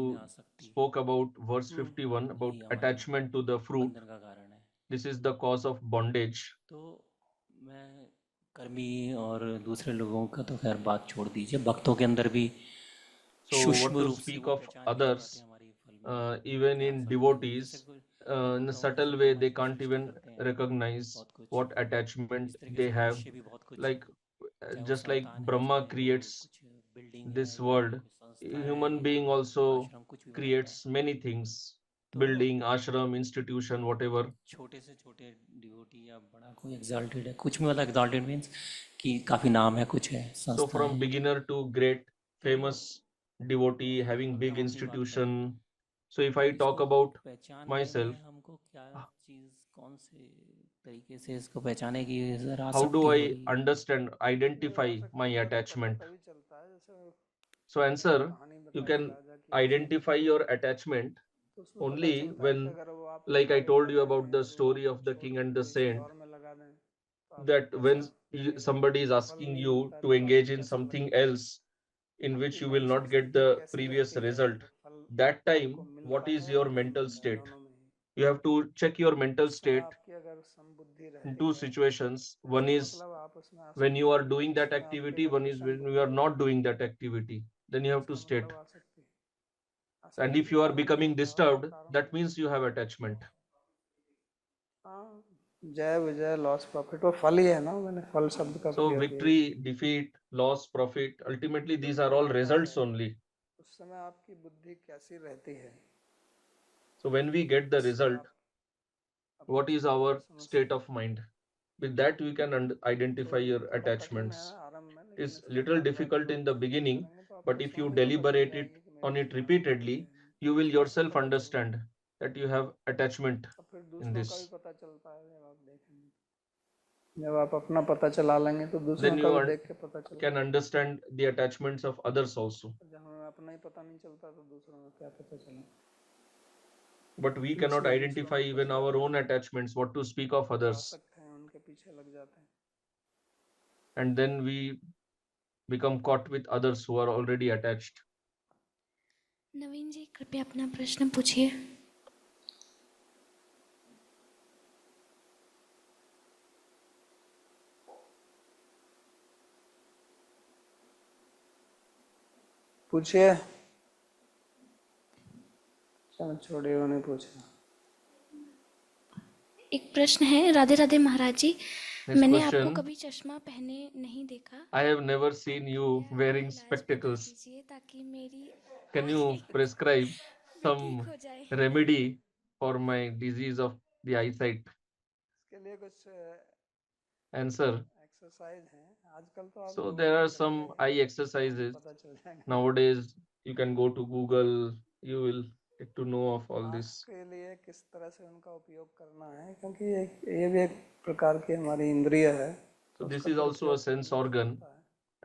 spoke about verse 51 about attachment to the fruit. बंधन का कारण है। This is the cause of bondage. तो मैं कर्मी और दूसरे लोगों का तो खैर बात छोड़ दीजिए, भक्तों के अंदर भी So what सूक्ष्म to रूप से speak वो of पहचान नहीं others, पाते हमारी फल में even ज्ञान in फल में। devotees, जैसे कोई in a भक्तों subtle जैसे way, करने they की can't कोशिश तो even करते हैं recognize बहुत कुछ, what attachment इस तरीके they से have. मनुष्य भी बहुत कुछ, Like चाहे वो just like संतान है, Brahma चाहे वो creates कुछ बिल्डिंग है, this या world, कोई संस्था है, human या being also आश्रम, कुछ भी बनाता है। creates many things, तो building, ashram, institution, whatever. छोटे से छोटे डिवोटी या बड़ा कोई एग्जाल्टेड है, कुछ में मतलब एग्जाल्टेड मीन्स कि काफ़ी नाम है, कुछ है, So संस्था from है, beginner to great, तो famous devotee having अगर big हम अपनी बात करें institution. So if तो I talk इसको about पहचानने myself, में हमको क्या चीज़, कौन से तरीके से इसको पहचाने की ज़रा how do आसक्ति हो I रही है? understand, identify आसक्ति my का तो पता attachment? तभी चलता है, जैसे So मैंने एक answer, कहानी you बताई can राजा की, ऐसे identify your attachment तो उसमें पता only चलता है कि when, अगर वो आप like I कार्य told कर you रहे about हैं the और वो story आपको of the छोड़ king के and the किसी saint, और में लगा दें तो आपको that when पैसा नहीं मिलता, somebody is फल asking नहीं you मिलता है, to तो engage आपको in कैसा something लगता है? else in which आपकी you will मानसिक not get स्थिति the कैसी previous रहती है result, जब फल that आपको time what मिलता is है your और नहीं mental मिलता है, state? दोनों में ही? You have to check your mental उस समय state आपकी अगर संबुद्धि in रहती two है, situations. One इसका is मतलब आप उसमें when you आसक्ति, are doing उस that समय आपकी activity, अगर one is विषम when you बुद्धि are है, not doing that activity. Then you have to इसका state. मतलब आसक्ति। And आसक्ति if के you are कारण क्या becoming होता है, और disturbed, कारण that क्या means you have attachment. है? हाँ, जय विजय लॉस प्रॉफिट वो फल ही है ना, मैंने फल शब्द का So प्रयोग किया। victory, defeat, loss, profit, ultimately these are all results only. उस समय आपकी बुद्धि कैसी रहती है, So when we get the इससे result, आप what अपनी is स्थिति को our समझ state सकते of mind? With that we can identify हैं। your थोड़ा कठिन है attachments. आरंभ में, लेकिन It's इसका little bar bar difficult in प्रयोग the करते beginning, करेंगे तो but आपको if you स्वामी को पता चल deliberate it जाएगी कि मेरे on it दिमाग में क्या repeatedly, है, you will थोड़ा सा yourself पता चलता है। understand that you have attachment और फिर in दूसरों का भी this. पता चलता है, जब आप देखेंगे, जब आप अपना पता चला लेंगे तो दूसरों Then का you भी देख के पता can चलेगा। understand the attachments of others also. जब हमें अपना ही पता नहीं चलता तो दूसरों का क्या पता चलेगा? But we cannot इसलिए दूसरों identify में even घुस our जाते own हैं, attachments, what to speak of जो others. आसक्त हैं उनके पीछे लग जाते हैं। And then we become caught with others who are already attached. नवीन जी, कृपया अपना प्रश्न पूछिए। पूछिए। चलो छोड़िए, उन्हें पूछा। एक प्रश्न है। राधे राधे महाराज जी, Next मैंने आपको question. कभी चश्मा पहने नहीं देखा। I have never seen you कृपया wearing इलाज बता spectacles. दीजिए ताकि मेरी Can you आंखें prescribe भी ठीक some हो जाए। remedy for my disease of the eyesight? इसके लिए कुछ Answer. एक्सरसाइज हैं आजकल, तो आप So गूगल there पे are चले some जाइए, eye आपको exercises. पता चल जाएगा। Nowadays, you can go to Google. You will get to know of all आँख this. के लिए किस तरह से उनका उपयोग करना है, क्योंकि ये भी एक प्रकार की हमारी इंद्रिय है, So तो this उसका is also a दुरुपयोग sense करने से organ, होता है।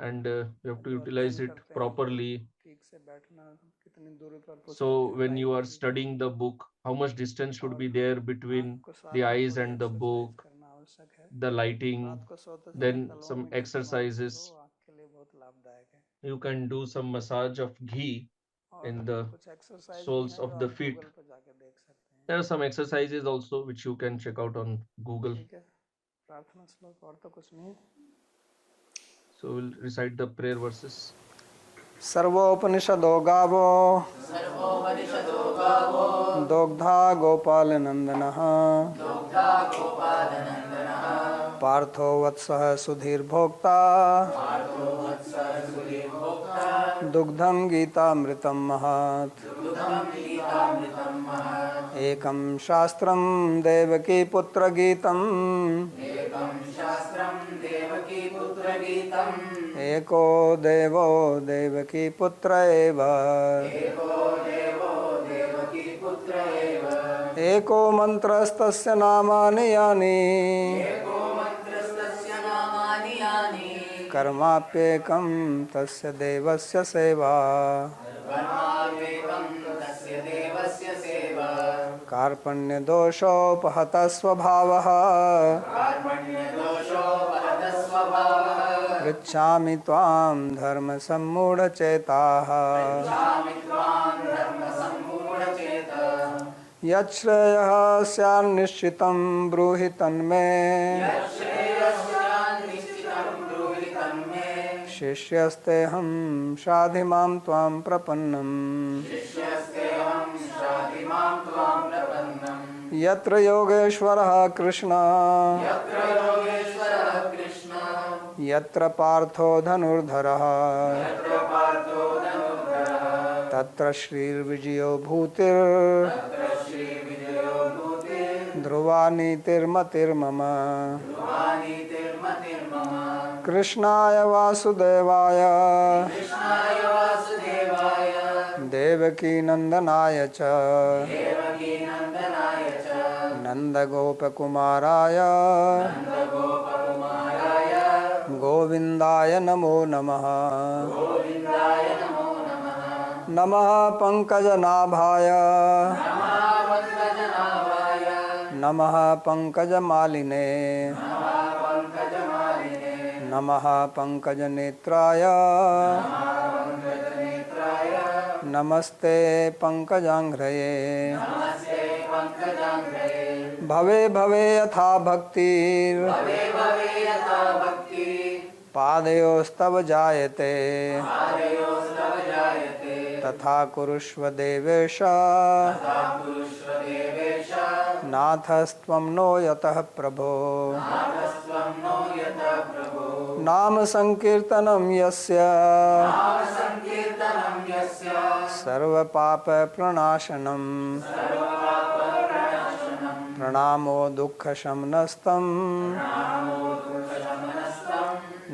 and you have to जो utilize अध्ययन it करते हैं तो properly. ठीक से बैठना, कितनी दूरी पर पुस्तकें So when you are लगाई जाती studying the book, how much distance should be there हैं। between आँख को साथ the में eyes थोड़ी and the एक्सरसाइज book, करना आवश्यक है। the lighting, रात को सोते समय then तलवा some मिट्टी की मालिश करो, exercises. आँख के लिए बहुत लाभदायक है। You can do some massage of ghee और in the कुछ एक्सरसाइज भी soles हैं जो of the आप feet. गूगल पर जाके देख सकते हैं। There are some exercises also which you can check out on Google. ठीक है, प्रार्थना श्लोक और तो कुछ नहीं है। So we'll recite the prayer verses. सर्वोपनिषदो गावो दोग्धा गोपाल नंदनः पार्थो वत्सः सुधीर भोक्ता दुग्धं गीतामृतं महत् एकं शास्त्रं देवकी पुत्र गीतम् एको देवो देवकी पुत्र एव एको मंत्रस्तस्य नामानि यानि कर्माप्येकं तस्य देवस्य सेवा कार्पण्यदोषोपहतः स्वभावः पृच्छामि त्वां धर्मसम्मूढचेताः यच्छ्रेयः स्यान्निश्चितं ब्रूहि तन्मे शिष्यस्तेऽहं शाधि मां त्वां प्रपन्नम् यत्र योगेश्वरः कृष्ण यत्र पार्थो धनुर्धरः तत्र श्रीर्विजयो भूतिर् ध्रुवा नीतिर्मतिर्मम कृष्णाय वासुदेवाय देवकी नंदनाय च नंदगोपकुमाराय गोविंदाय नमो नमः नमः पंकजनाभाय नमः पंकजमालिने नमः पंकजनेत्राय नमस्ते पंकजांघ्रये भवे भवे यथा भक्तिर् पादयोस्तव जायते तथा कुरुष्व देवेश नाथस्त्वं नो यतः प्रभो नाम संकीर्तनं यस्य सर्वपाप प्रणाशनम् प्रणामो दुःखशमनस्तं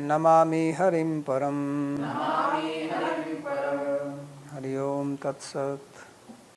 नमामि हरिं परम् हरि ओम तत्सत्।